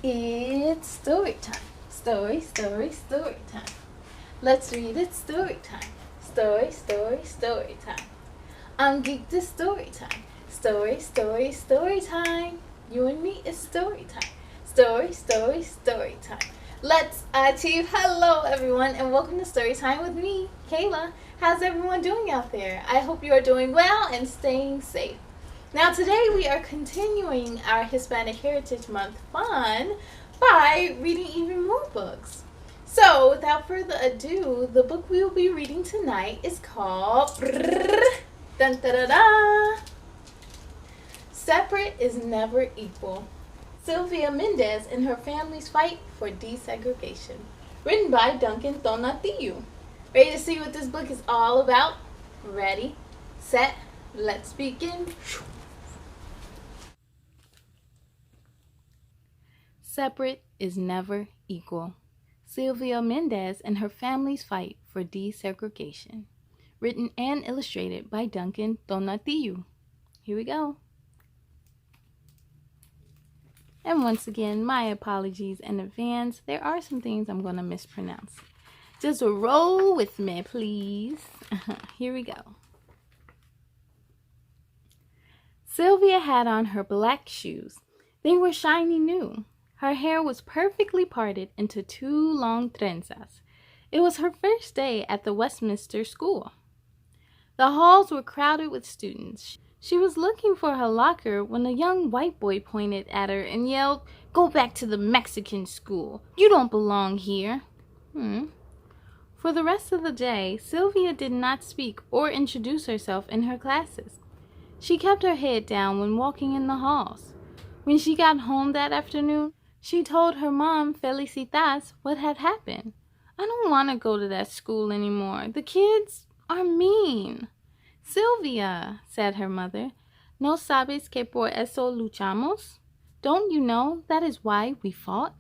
It's story time. Story time. Let's read it story time. Story time. I'm geeked to story time. Story time. You and me is story time. Story time. Let's achieve. Hello, everyone, and welcome to Story Time with me, Kayla. How's everyone doing out there? I hope you are doing well and staying safe. Now, today we are continuing our Hispanic Heritage Month fun by reading even more books. So, without further ado, the book we will be reading tonight is called Separate is Never Equal. Sylvia Mendez and Her Family's Fight for Desegregation. Written by Duncan Tonatiuh. Ready to see what this book is all about? Ready, set, let's begin. Separate is never equal. Sylvia Mendez and Her Family's Fight for Desegregation. Written and illustrated by Duncan Tonatiuh. Here we go. And once again, my apologies in advance. There are some things I'm going to mispronounce. Just roll with me, please. Here we go. Sylvia had on her black shoes. They were shiny new. Her hair was perfectly parted into two long trenzas. It was her first day at the Westminster School. The halls were crowded with students. She was looking for her locker when a young white boy pointed at her and yelled, "Go back to the Mexican school. You don't belong here." For the rest of the day, Sylvia did not speak or introduce herself in her classes. She kept her head down when walking in the halls. When she got home that afternoon, she told her mom, Felicitas, what had happened. "I don't want to go to that school anymore. The kids are mean." "Sylvia," said her mother, "¿no sabes que por eso luchamos? Don't you know that is why we fought?"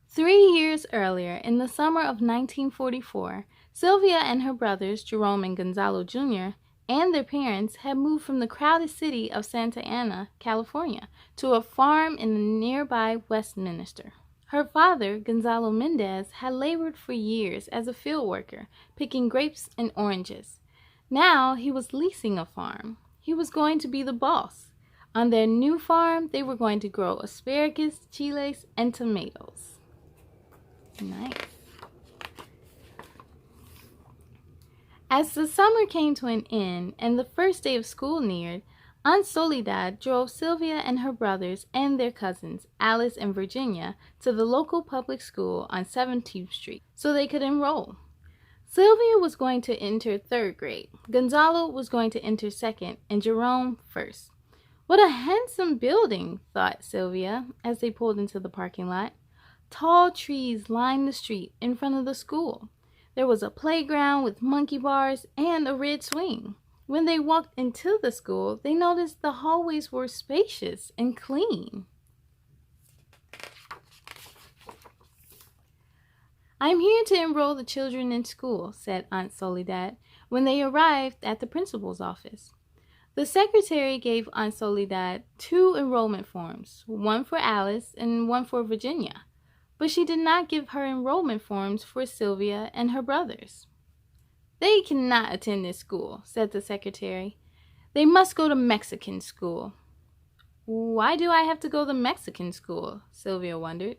Three years earlier, in the summer of 1944, Sylvia and her brothers, Jerome and Gonzalo Jr., and their parents had moved from the crowded city of Santa Ana, California, to a farm in the nearby Westminster. Her father, Gonzalo Mendez, had labored for years as a field worker, picking grapes and oranges. Now he was leasing a farm. He was going to be the boss. On their new farm, they were going to grow asparagus, chiles, and tomatoes. Nice. As the summer came to an end and the first day of school neared, Aunt Soledad drove Sylvia and her brothers and their cousins, Alice and Virginia, to the local public school on 17th Street so they could enroll. Sylvia was going to enter third grade, Gonzalo was going to enter second, and Jerome first. What a handsome building, thought Sylvia as they pulled into the parking lot. Tall trees lined the street in front of the school. There was a playground with monkey bars and a red swing. When they walked into the school, they noticed the hallways were spacious and clean. "I'm here to enroll the children in school," said Aunt Soledad when they arrived at the principal's office. The secretary gave Aunt Soledad 2 enrollment forms, one for Alice and one for Virginia, but she did not give her enrollment forms for Sylvia and her brothers. "They cannot attend this school," said the secretary. "They must go to Mexican school." "Why do I have to go to Mexican school?" Sylvia wondered.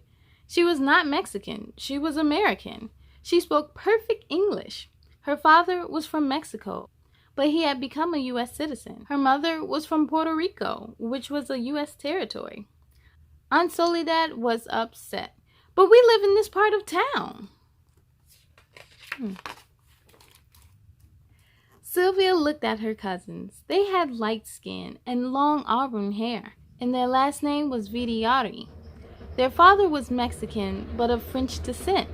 She was not Mexican. She was American. She spoke perfect English. Her father was from Mexico, but he had become a U.S. citizen. Her mother was from Puerto Rico, which was a U.S. territory. Aunt Soledad was upset. "But we live in this part of town." Sylvia looked at her cousins. They had light skin and long auburn hair, and their last name was Vidiari. Their father was Mexican, but of French descent.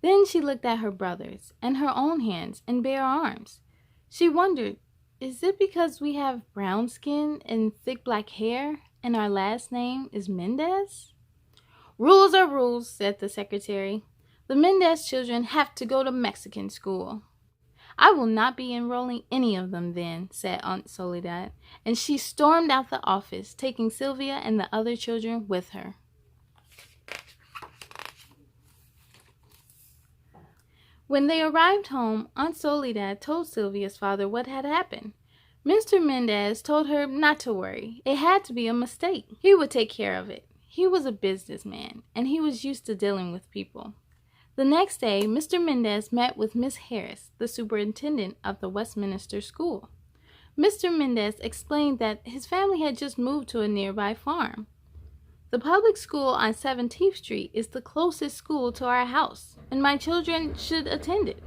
Then she looked at her brothers, and her own hands and bare arms. She wondered, is it because we have brown skin and thick black hair, and our last name is Mendez? "Rules are rules," said the secretary. "The Mendez children have to go to Mexican school." "I will not be enrolling any of them then," said Aunt Soledad, and she stormed out the office, taking Sylvia and the other children with her. When they arrived home, Aunt Soledad told Sylvia's father what had happened. Mr. Mendez told her not to worry. It had to be a mistake. He would take care of it. He was a businessman, and he was used to dealing with people. The next day, Mr. Mendez met with Miss Harris, the superintendent of the Westminster School. Mr. Mendez explained that his family had just moved to a nearby farm. "The public school on 17th Street is the closest school to our house, and my children should attend it."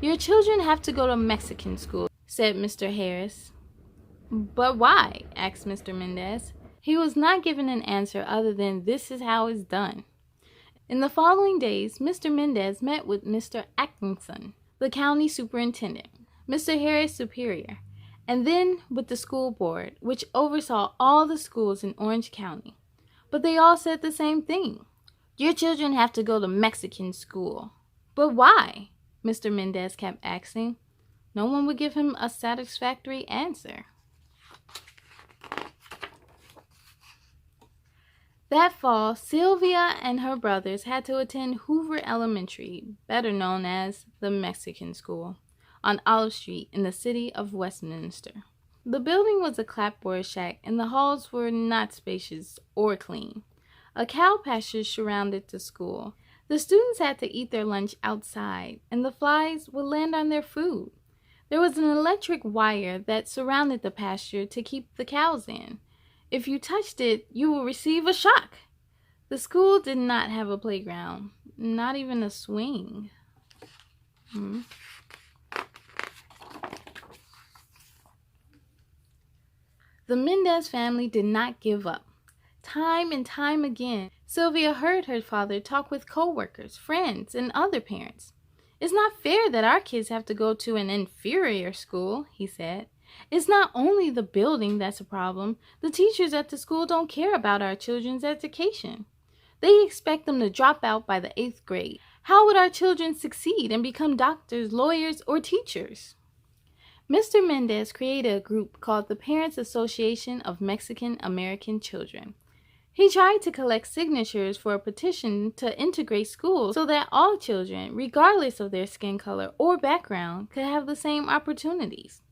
"Your children have to go to Mexican school," said Mr. Harris. "But why?" asked Mr. Mendez. He was not given an answer other than "this is how it's done." In the following days, Mr. Mendez met with Mr. Atkinson, the county superintendent, Mr. Harris' superior, and then with the school board, which oversaw all the schools in Orange County. But they all said the same thing. "Your children have to go to Mexican school." "But why?" Mr. Mendez kept asking. No one would give him a satisfactory answer. That fall, Sylvia and her brothers had to attend Hoover Elementary, better known as the Mexican School, on Olive Street in the city of Westminster. The building was a clapboard shack, and the halls were not spacious or clean. A cow pasture surrounded the school. The students had to eat their lunch outside, and the flies would land on their food. There was an electric wire that surrounded the pasture to keep the cows in. If you touched it, you would receive a shock. The school did not have a playground, not even a swing. The Mendez family did not give up. Time and time again, Sylvia heard her father talk with co-workers, friends, and other parents. "It's not fair that our kids have to go to an inferior school," he said. "It's not only the building that's a problem. The teachers at the school don't care about our children's education. They expect them to drop out by the 8th grade. How would our children succeed and become doctors, lawyers, or teachers?" Mr. Mendez created a group called the Parents Association of Mexican American Children. He tried to collect signatures for a petition to integrate schools so that all children, regardless of their skin color or background, could have the same opportunities.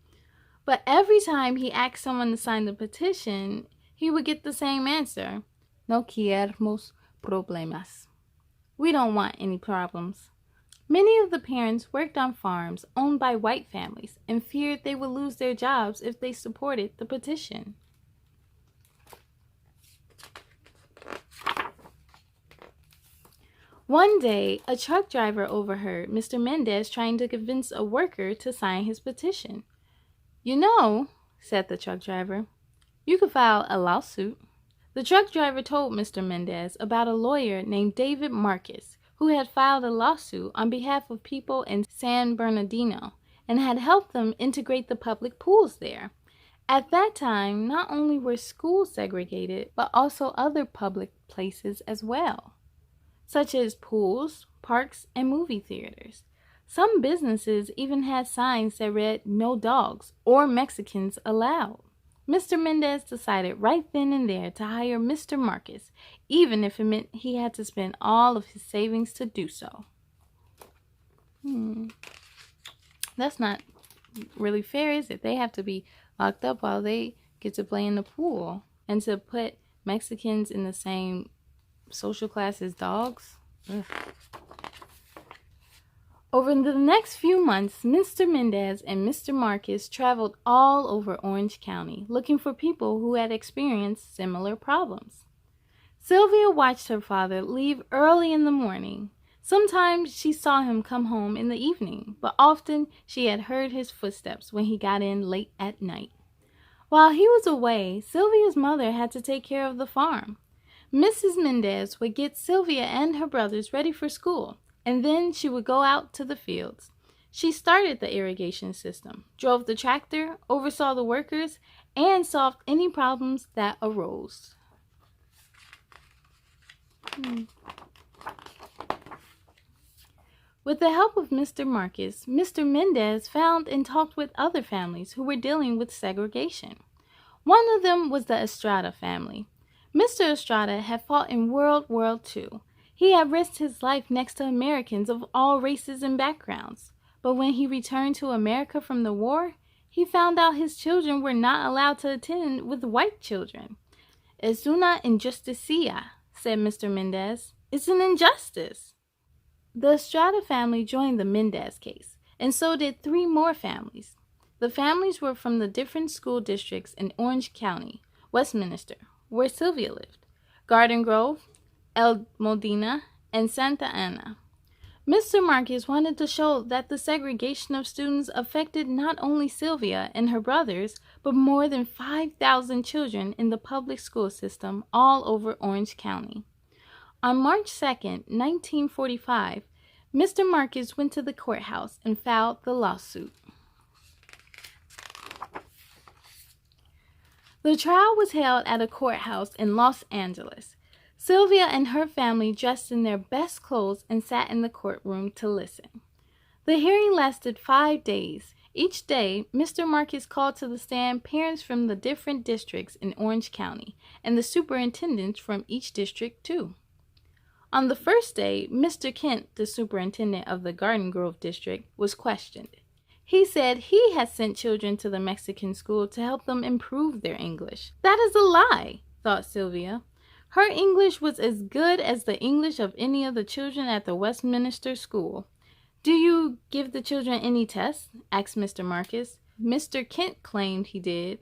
But every time he asked someone to sign the petition, he would get the same answer: "No queremos problemas." We don't want any problems. Many of the parents worked on farms owned by white families and feared they would lose their jobs if they supported the petition. One day, a truck driver overheard Mr. Mendez trying to convince a worker to sign his petition. "You know," said the truck driver, "you could file a lawsuit." The truck driver told Mr. Mendez about a lawyer named David Marcus, who had filed a lawsuit on behalf of people in San Bernardino and had helped them integrate the public pools there. At that time, not only were schools segregated, but also other public places as well, such as pools, parks, and movie theaters. Some businesses even had signs that read "No dogs" or "Mexicans allowed." Mr. Mendez decided right then and there to hire Mr. Marcus, even if it meant he had to spend all of his savings to do so. That's not really fair, is it? They have to be locked up while they get to play in the pool. And to put Mexicans in the same social class as dogs? Ugh. Over the next few months, Mr. Mendez and Mr. Marcus traveled all over Orange County, looking for people who had experienced similar problems. Sylvia watched her father leave early in the morning. Sometimes she saw him come home in the evening, but often she had heard his footsteps when he got in late at night. While he was away, Sylvia's mother had to take care of the farm. Mrs. Mendez would get Sylvia and her brothers ready for school, and then she would go out to the fields. She started the irrigation system, drove the tractor, oversaw the workers, and solved any problems that arose. With the help of Mr. Marcus, Mr. Mendez found and talked with other families who were dealing with segregation. One of them was the Estrada family. Mr. Estrada had fought in World War II. He had risked his life next to Americans of all races and backgrounds. But when he returned to America from the war, he found out his children were not allowed to attend with white children. "Es una injusticia," said Mr. Mendez. "It's an injustice." The Estrada family joined the Mendez case, and so did 3 more families. The families were from the different school districts in Orange County, Westminster, where Sylvia lived, Garden Grove, El Modena, and Santa Ana. Mr. Marcus wanted to show that the segregation of students affected not only Sylvia and her brothers, but more than 5,000 children in the public school system all over Orange County. On March 2nd, 1945, Mr. Marcus went to the courthouse and filed the lawsuit. The trial was held at a courthouse in Los Angeles. Sylvia and her family dressed in their best clothes and sat in the courtroom to listen. The hearing lasted 5 days. Each day, Mr. Marcus called to the stand parents from the different districts in Orange County and the superintendents from each district too. On the first day, Mr. Kent, the superintendent of the Garden Grove district, was questioned. He said he had sent children to the Mexican school to help them improve their English. "That is a lie," thought Sylvia. Her English was as good as the English of any of the children at the Westminster school. "Do you give the children any tests?" asked Mr. Marcus. Mr. Kent claimed he did.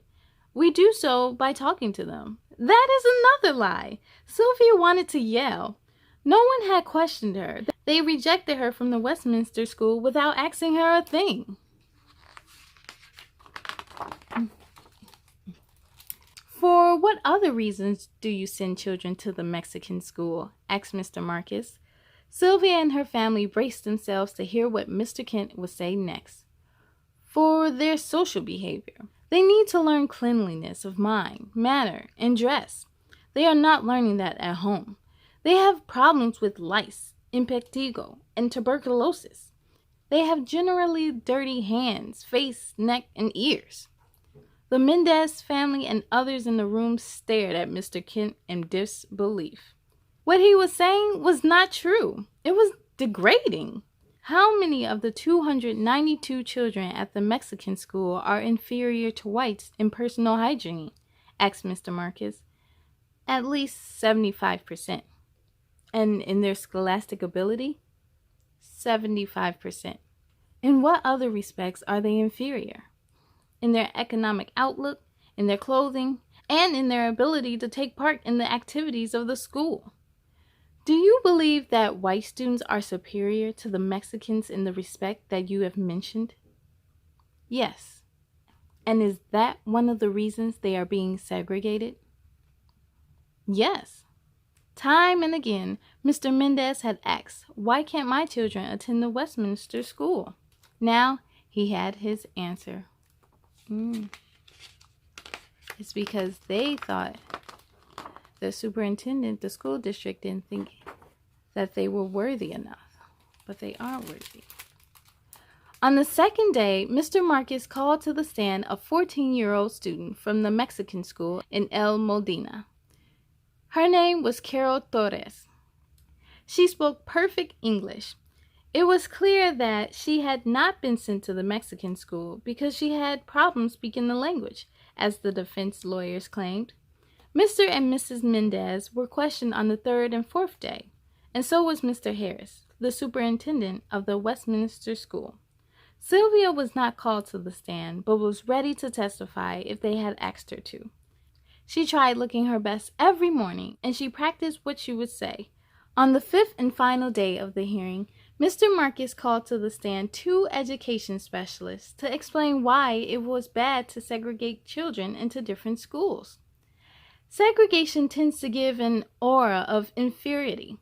"We do so by talking to them." "That is another lie." Sylvia wanted to yell. No one had questioned her. They rejected her from the Westminster school without asking her a thing. "For what other reasons do you send children to the Mexican school?" asked Mr. Marcus. Sylvia and her family braced themselves to hear what Mr. Kent would say next. "For their social behavior. They need to learn cleanliness of mind, manner, and dress. They are not learning that at home. They have problems with lice, impetigo, and tuberculosis. They have generally dirty hands, face, neck, and ears." The Mendez family and others in the room stared at Mr. Kent in disbelief. What he was saying was not true. It was degrading. "How many of the 292 children at the Mexican school are inferior to whites in personal hygiene?" asked Mr. Marcus. "At least 75%. "And in their scholastic ability?" 75%. "In what other respects are they inferior?" "In their economic outlook, in their clothing, and in their ability to take part in the activities of the school." "Do you believe that white students are superior to the Mexicans in the respect that you have mentioned?" "Yes." "And is that one of the reasons they are being segregated?" "Yes." Time and again, Mr. Mendez had asked, "Why can't my children attend the Westminster school?" Now he had his answer. It's because they thought the superintendent, the school district, didn't think that they were worthy enough. But they are worthy. On the second day, Mr. Marcus called to the stand a 14-year-old student from the Mexican school in El Modena. Her name was Carol Torres. She spoke perfect English. It was clear that she had not been sent to the Mexican school because she had problems speaking the language, as the defense lawyers claimed. Mr. and Mrs. Mendez were questioned on the third and fourth day, and so was Mr. Harris, the superintendent of the Westminster school. Sylvia was not called to the stand, but was ready to testify if they had asked her to. She tried looking her best every morning, and she practiced what she would say. On the fifth and final day of the hearing, Mr. Marcus called to the stand 2 education specialists to explain why it was bad to segregate children into different schools. Segregation tends to give an aura of inferiority.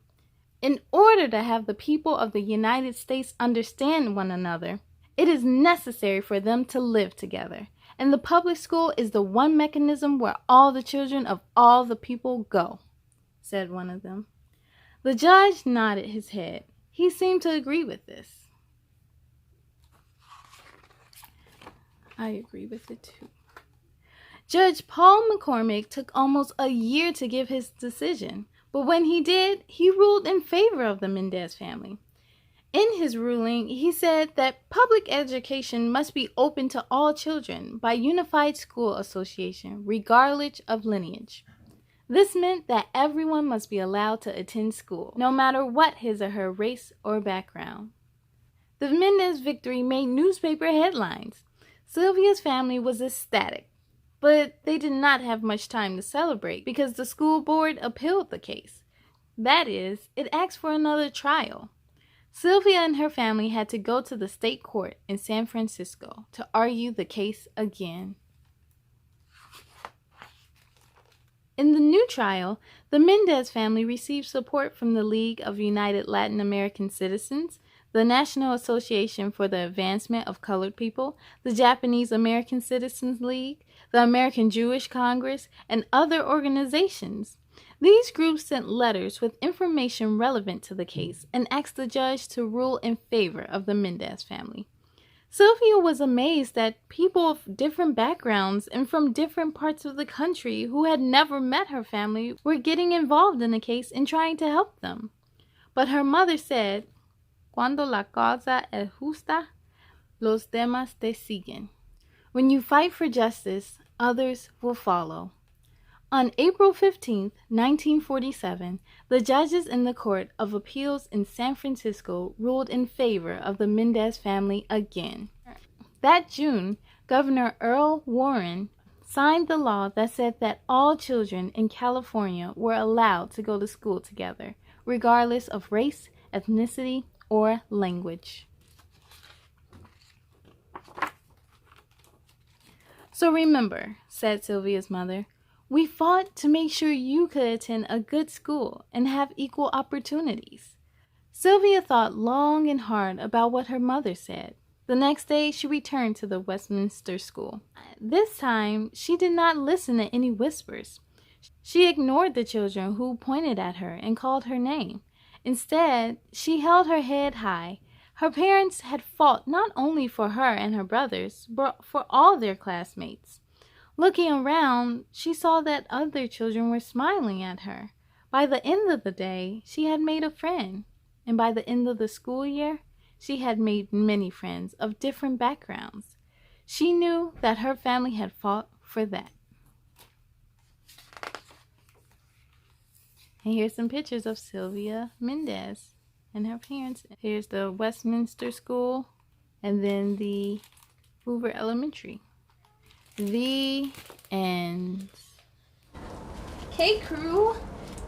In order to have the people of the United States understand one another, it is necessary for them to live together. And the public school is the one mechanism where all the children of all the people go," said one of them. The judge nodded his head. He seemed to agree with this. I agree with it too. Judge Paul McCormick took almost a year to give his decision, but when he did, he ruled in favor of the Mendez family. In his ruling, he said that public education must be open to all children by Unified School Association, regardless of lineage. This meant that everyone must be allowed to attend school, no matter what his or her race or background. The Mendez victory made newspaper headlines. Sylvia's family was ecstatic, but they did not have much time to celebrate because the school board appealed the case. That is, it asked for another trial. Sylvia and her family had to go to the state court in San Francisco to argue the case again. In the new trial, the Mendez family received support from the League of United Latin American Citizens, the National Association for the Advancement of Colored People, the Japanese American Citizens League, the American Jewish Congress, and other organizations. These groups sent letters with information relevant to the case and asked the judge to rule in favor of the Mendez family. Sylvia was amazed that people of different backgrounds and from different parts of the country who had never met her family were getting involved in the case and trying to help them. But her mother said, Cuando la causa es justa, los demás te siguen. When you fight for justice, others will follow. On April 15, 1947, the judges in the Court of Appeals in San Francisco ruled in favor of the Mendez family again. That June, Governor Earl Warren signed the law that said that all children in California were allowed to go to school together, regardless of race, ethnicity, or language. So remember, said Sylvia's mother, we fought to make sure you could attend a good school and have equal opportunities. Sylvia thought long and hard about what her mother said. The next day, she returned to the Westminster School. This time, she did not listen to any whispers. She ignored the children who pointed at her and called her name. Instead, she held her head high. Her parents had fought not only for her and her brothers, but for all their classmates. Looking around, she saw that other children were smiling at her. By the end of the day, she had made a friend. And by the end of the school year, she had made many friends of different backgrounds. She knew that her family had fought for that. And here's some pictures of Sylvia Mendez and her parents. Here's the Westminster School and then the Hoover Elementary. The end. Okay, crew,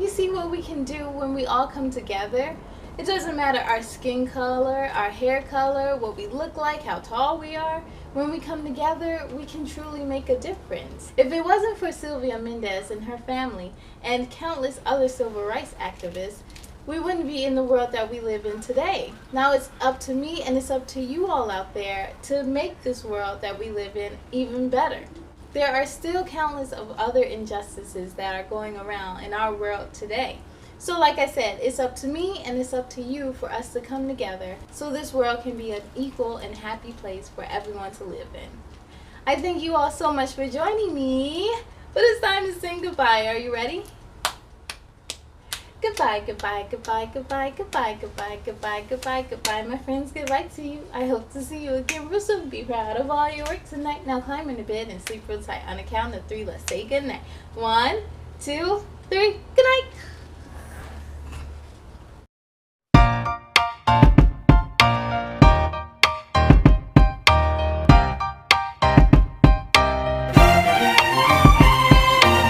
you see what we can do when we all come together? It doesn't matter our skin color, our hair color, what we look like, how tall we are. When we come together, we can truly make a difference. If it wasn't for Sylvia Mendez and her family and countless other civil rights activists, we wouldn't be in the world that we live in today. Now it's up to me and it's up to you all out there to make this world that we live in even better. There are still countless of other injustices that are going around in our world today. So like I said, it's up to me and it's up to you for us to come together so this world can be an equal and happy place for everyone to live in. I thank you all so much for joining me, but it's time to sing goodbye. Are you ready? Goodbye, goodbye, goodbye, goodbye, goodbye, goodbye, goodbye, goodbye, goodbye, my friends. Goodbye to you. I hope to see you again real soon. Be proud of all your work tonight. Now climb into bed and sleep real tight. On a count of 3, let's say goodnight. 1, 2, 3. Good night.